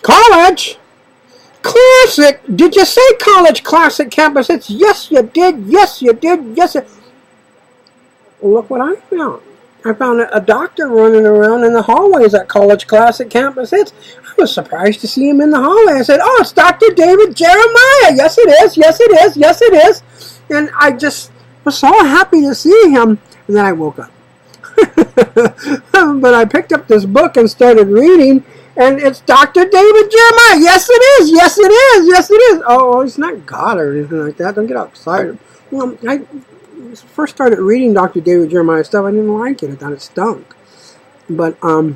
College? Classic? Did you say college classic campus? It's yes you did, yes you did, yes you... Look what I found. I found a doctor running around in the hallways at College Classic Campus. I was surprised to see him in the hallway. I said, oh, it's Dr. David Jeremiah. Yes, it is. Yes, it is. Yes, it is. And I just was so happy to see him. And then I woke up. But I picked up this book and started reading, and it's Dr. David Jeremiah. Yes, it is. Yes, it is. Yes, it is. Oh, it's not God or anything like that. Don't get all excited. Well, I first started reading Dr. David Jeremiah stuff. I didn't like it. I thought it stunk. But, sorry.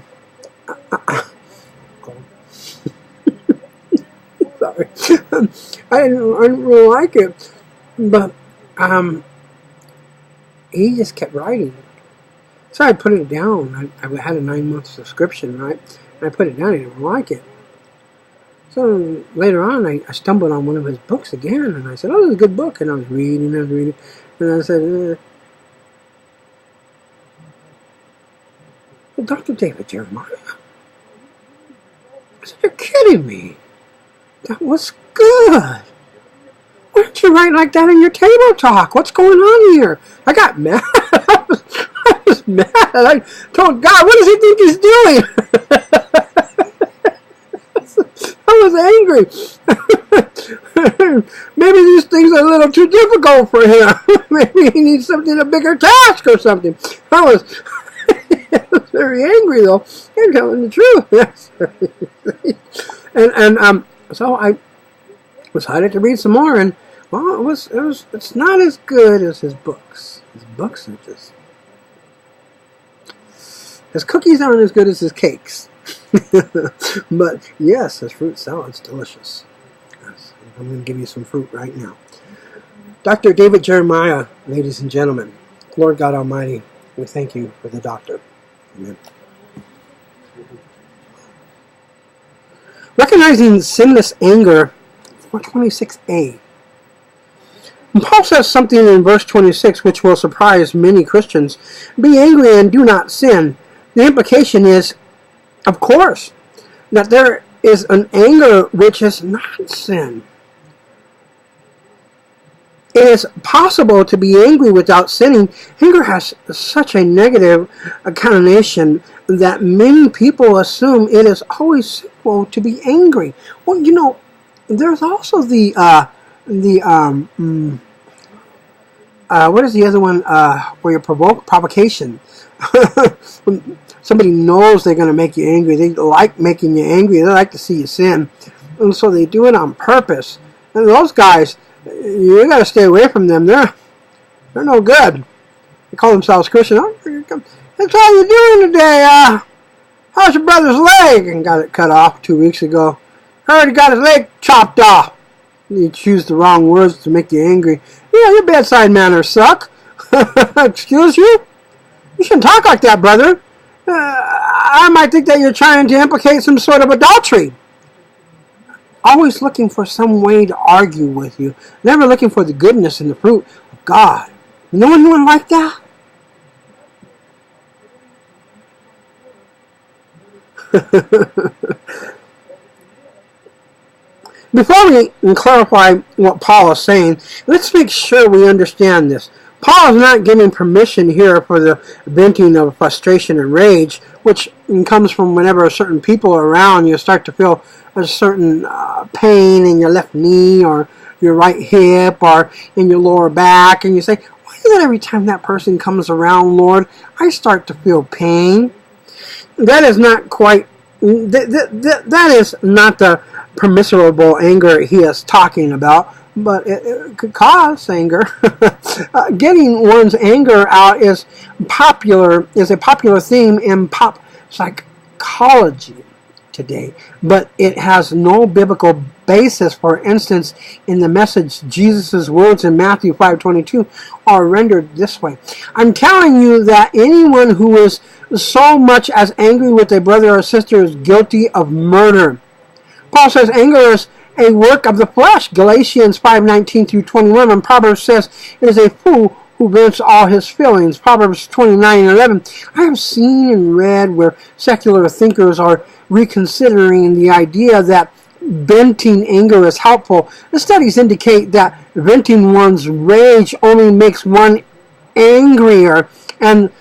I didn't really like it. But, he just kept writing. So I put it down. I had a 9-month subscription, right? And I put it down. I didn't like it. So later on, I stumbled on one of his books again. And I said, oh, this is a good book. And I was reading. And I said, Dr. David Jeremiah? I said, you're kidding me. That was good. Why don't you write like that in your table talk? What's going on here? I got mad. I was mad. I told God, what does he think he's doing? I was angry. Maybe these things are a little too difficult for him. Maybe he needs a bigger task or something. I was very angry, though. You're telling the truth. Yes. and so I decided to read some more, and well, it's not as good as his books. His books are just... His cookies aren't as good as his cakes. But yes, his fruit salad's delicious. Yes, I'm going to give you some fruit right now. Dr. David Jeremiah, ladies and gentlemen, Lord God Almighty, we thank you for the doctor. Amen. Recognizing sinless anger, 426a. Paul says something in verse 26 which will surprise many Christians. Be angry and do not sin. The implication is, of course, that there is an anger which is not sin. It is possible to be angry without sinning. Anger has such a negative connotation that many people assume it is always sinful to be angry. Well, you know, there's also what is the other one where you provoke? Provocation. Somebody knows they're going to make you angry. They like making you angry. They like to see you sin. And so they do it on purpose. And those guys, you got to stay away from them. They're no good. They call themselves Christian. Oh, that's all you're doing today. How's your brother's leg? And got it cut off 2 weeks ago. Heard he got his leg chopped off. You choose the wrong words to make you angry. Yeah, your bedside manners suck. Excuse you? You shouldn't talk like that, brother. I might think that you're trying to implicate some sort of adultery. Always looking for some way to argue with you. Never looking for the goodness and the fruit of God. You know anyone like that? Before we clarify what Paul is saying, let's make sure we understand this. Paul is not giving permission here for the venting of frustration and rage, which comes from whenever certain people are around, you start to feel a certain pain in your left knee or your right hip or in your lower back, and you say, why is it every time that person comes around, Lord, I start to feel pain? That is not quite, that is not the permissible anger he is talking about, but it could cause anger. Getting one's anger out is a popular theme in pop psychology today, but it has no biblical basis. For instance, in the message, Jesus' words in Matthew 5:22 are rendered this way. I'm telling you that anyone who is so much as angry with a brother or sister is guilty of murder. Paul says anger is a work of the flesh. Galatians 5:19 through 21, and Proverbs says it is a fool who vents all his feelings. Proverbs 29:11. I have seen and read where secular thinkers are reconsidering the idea that venting anger is helpful. The studies indicate that venting one's rage only makes one angrier and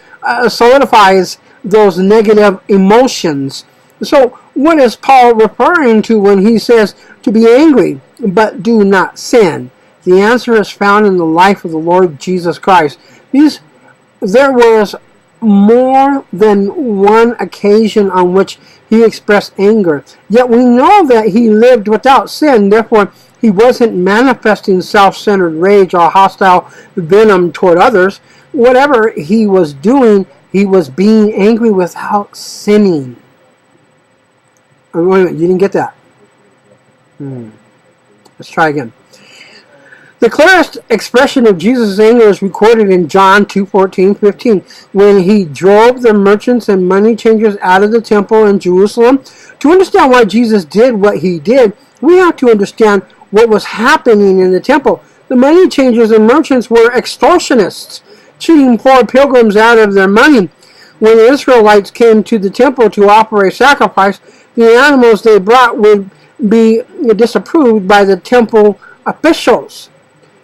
solidifies those negative emotions. So what is Paul referring to when he says to be angry but do not sin? The answer is found in the life of the Lord Jesus Christ. There was more than one occasion on which he expressed anger. Yet we know that he lived without sin. Therefore, he wasn't manifesting self-centered rage or hostile venom toward others. Whatever he was doing, he was being angry without sinning. Oh, wait a minute, you didn't get that. Let's try again. The clearest expression of Jesus' anger is recorded in John 2:14-15, when he drove the merchants and money changers out of the temple in Jerusalem. To understand why Jesus did what he did, we have to understand what was happening in the temple. The money changers and merchants were extortionists, cheating poor pilgrims out of their money. When the Israelites came to the temple to offer a sacrifice, the animals they brought would be disapproved by the temple officials.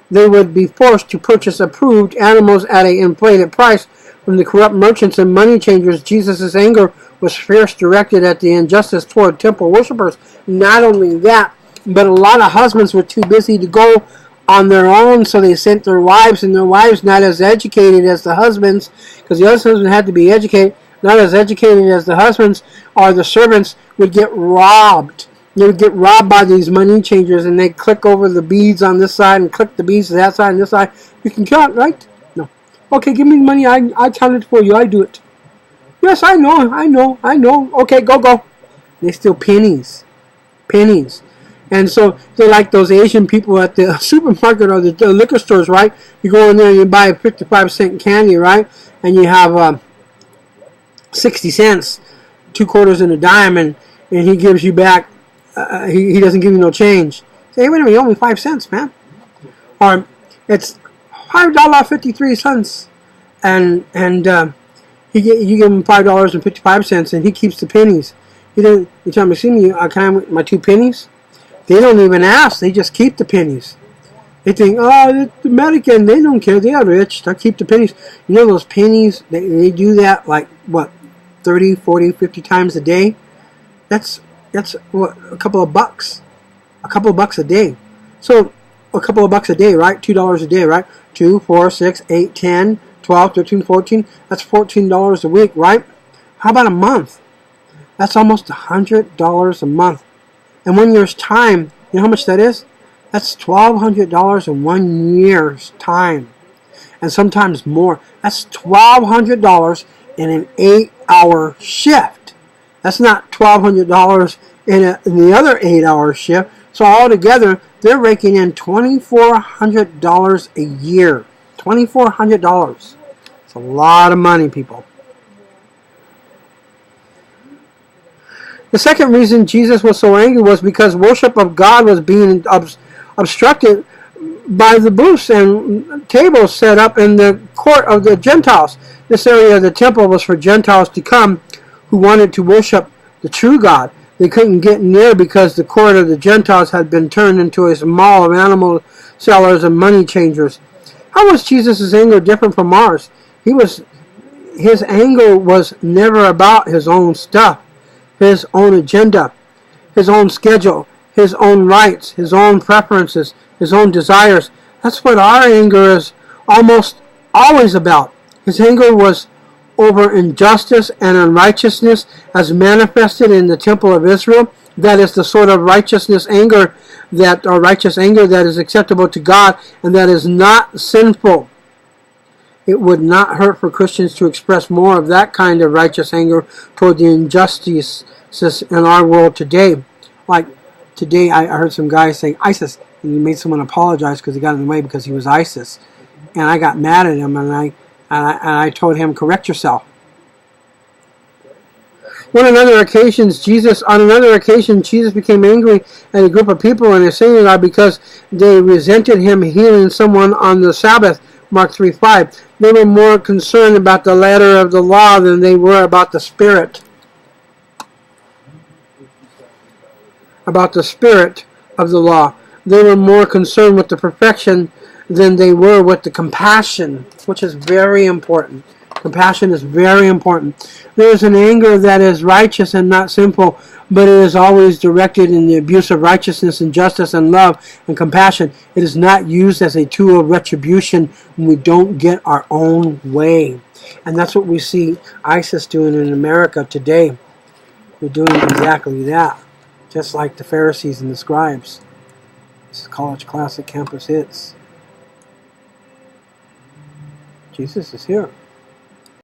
They would be forced to purchase approved animals at an inflated price from the corrupt merchants and money changers. Jesus' anger was fierce, directed at the injustice toward temple worshippers. Not only that, but a lot of husbands were too busy to go on their own, so they sent their wives, and their wives not as educated as the husbands, because the husbands had to be educated, not as educated as the husbands, or the servants would get robbed. They would get robbed by these money changers, and they'd click over the beads on this side and click the beads to that side and this side. You can count, right? No. Okay, give me the money. I count it for you. I do it. Yes, I know. Okay, go. They steal pennies. And so they're like those Asian people at the supermarket or the liquor stores, right? You go in there and you buy a 55-cent candy, right? And you have 60 cents, 2 quarters and a dime, and he gives you back. He doesn't give you no change. Say, hey, wait a minute, you owe me 5 cents, man. Or it's $5.53, and you give him $5.55, and he keeps the pennies. You tell me, see me, can I have my 2 pennies? They don't even ask. They just keep the pennies. They think, oh, the American, they don't care. They are rich. They keep the pennies. You know those pennies, they do that like, what, 30, 40, 50 times a day? That's what, a couple of bucks. A couple of bucks a day. So, a couple of bucks a day, right? $2 a day, right? 2, 4, 6, 8, 10, 12, 13, 14. That's $14 a week, right? How about a month? That's almost $100 a month. And 1 year's time, you know how much that is? That's $1,200 in 1 year's time. And sometimes more. That's $1,200 in an 8-hour shift. That's not $1,200 in the other 8-hour shift. So altogether, they're raking in $2,400 a year. $2,400. It's a lot of money, people. The second reason Jesus was so angry was because worship of God was being obstructed by the booths and tables set up in the court of the Gentiles. This area of the temple was for Gentiles to come who wanted to worship the true God. They couldn't get near because the court of the Gentiles had been turned into a mall of animal sellers and money changers. How was Jesus' anger different from ours? His anger was never about his own stuff, his own agenda, his own schedule, his own rights, his own preferences, his own desires. That's what our anger is almost always about. His anger was over injustice and unrighteousness as manifested in the temple of Israel. That is the sort of righteous anger that is acceptable to God and that is not sinful. It would not hurt for Christians to express more of that kind of righteous anger toward the injustices in our world today. Like today, I heard some guy say ISIS, and he made someone apologize because he got in the way because he was ISIS, and I got mad at him, and I told him, correct yourself. On another occasion, Jesus became angry at a group of people in a synagogue because they resented him healing someone on the Sabbath. Mark 3:5. They were more concerned about the letter of the law than they were about the spirit. About the spirit of the law. They were more concerned with the perfection than they were with the compassion, which is very important. Compassion is very important. There is an anger that is righteous and not sinful, but it is always directed in the abuse of righteousness and justice and love and compassion. It is not used as a tool of retribution when we don't get our own way. And that's what we see ISIS doing in America today. They're doing exactly that, just like the Pharisees and the scribes. This is College Classic Campus Hits. Jesus is here.